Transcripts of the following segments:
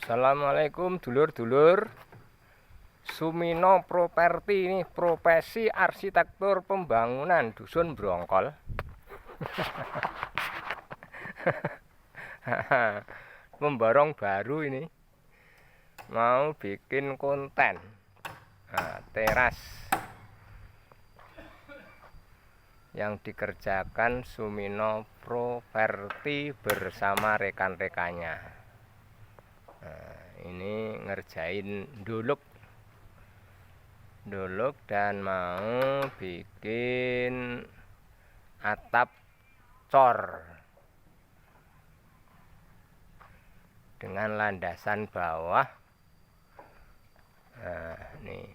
Assalamualaikum dulur-dulur. Sumino Properti ini profesi arsitektur pembangunan dusun Brongkol. Pemborong baru ini mau bikin konten teras yang dikerjakan Sumino Properti bersama rekan-rekannya. Ini ngerjain duluk dan mau bikin atap cor dengan landasan bawah. Nih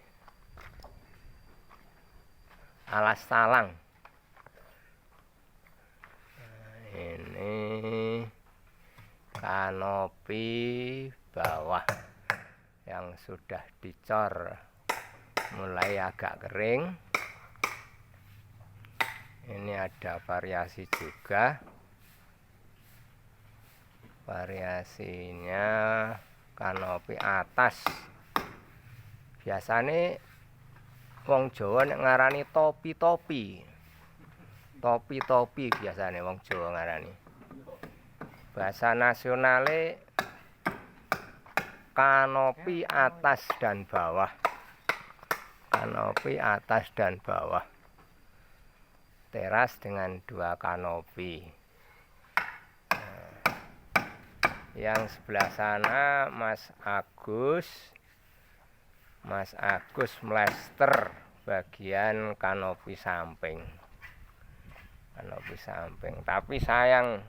alas talang. Ini kanopi bawah yang sudah dicor mulai agak kering. Ini ada variasi juga, variasinya kanopi atas. Biasanya wong Jawa nek ngarani topi-topi biasanya wong Jawa ngarani. Bahasa nasionale kanopi atas dan bawah. Kanopi atas dan bawah. Teras dengan dua kanopi. Yang sebelah sana Mas Agus mlester bagian kanopi samping. Tapi sayang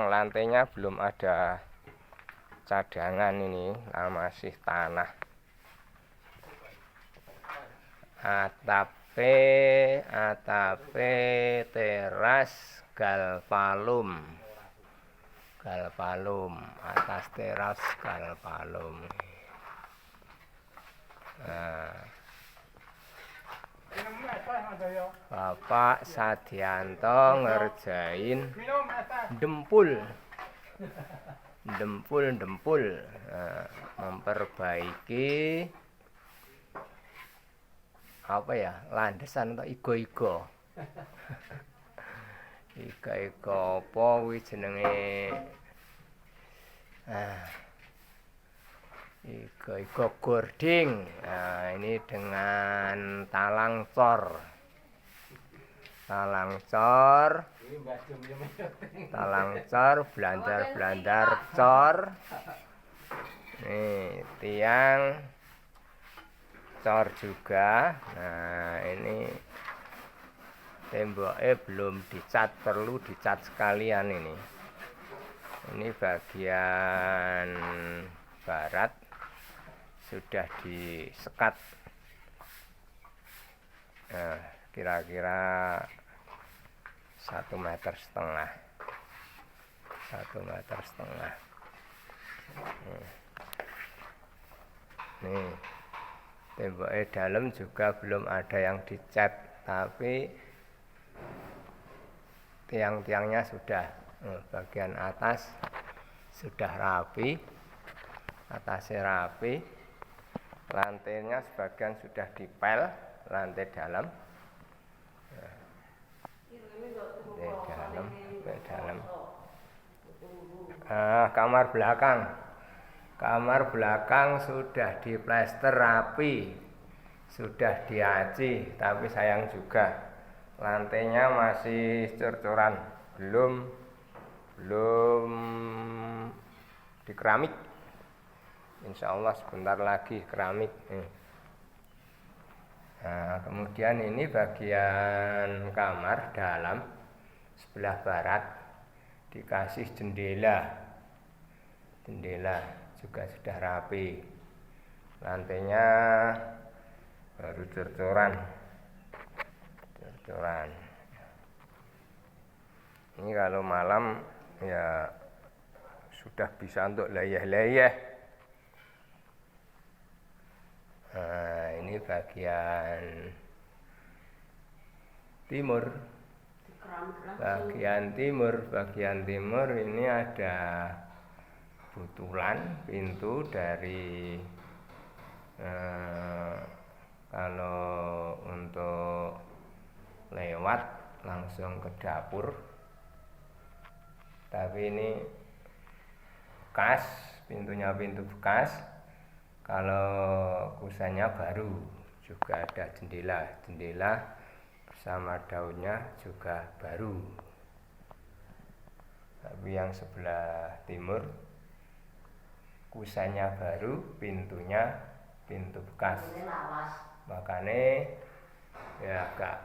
lantainya belum ada cadangan, ini masih tanah. Atape teras galvalum, atas teras galvalum. Bapak Sadianto ngerjain dempul, memperbaiki landasan atau igo-igo apa kuwi jenenge, igo gording. Ini dengan talang cor, blandar cor. Nih tiang cor juga. Nah ini temboknya belum dicat, perlu dicat sekalian ini. Ini bagian barat sudah disekat. Nah, kira-kira 1,5 meter. Nih temboknya dalam juga belum ada yang dicat, tapi tiang-tiangnya sudah, bagian atas sudah rapi, atasnya rapi, lantainya sebagian sudah dipel, lantai dalam. Kamar belakang sudah diplester rapi, sudah diaci, tapi sayang juga lantainya masih cor-coran, belum di keramik. Insya Allah sebentar lagi keramik. Nah, kemudian ini bagian kamar dalam sebelah barat dikasih jendela juga sudah rapi, lantainya baru cor-coran. Ini kalau malam ya sudah bisa untuk layah-layah. Nah, ini bagian timur. Bagian timur ini ada butulan pintu dari kalau untuk lewat langsung ke dapur, tapi ini bekas, pintunya pintu bekas. Kalau kusennya baru, juga ada jendela bersama daunnya juga baru. Tapi yang sebelah timur kusennya baru, pintunya pintu bekas. Makanya ya agak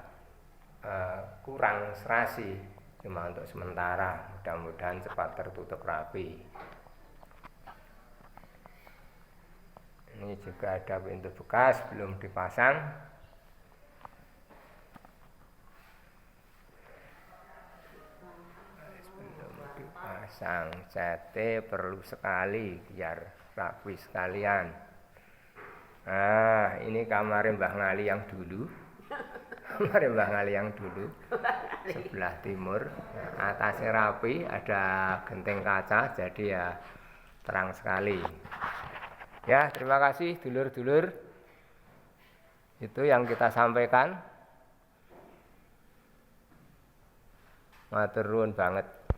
kurang serasi, cuma untuk sementara. Mudah-mudahan cepat tertutup rapi. Ini juga ada pintu bekas belum dipasang. Belum dipasang, cete perlu sekali biar rapi sekalian. Nah, ini kamar Mbah Ngali yang dulu. Kamar Mbah Ngali yang dulu sebelah timur. Nah, atasnya rapi, ada genteng kaca, jadi ya terang sekali. Ya, terima kasih dulur-dulur. Itu yang kita sampaikan. Matur nuwun banget.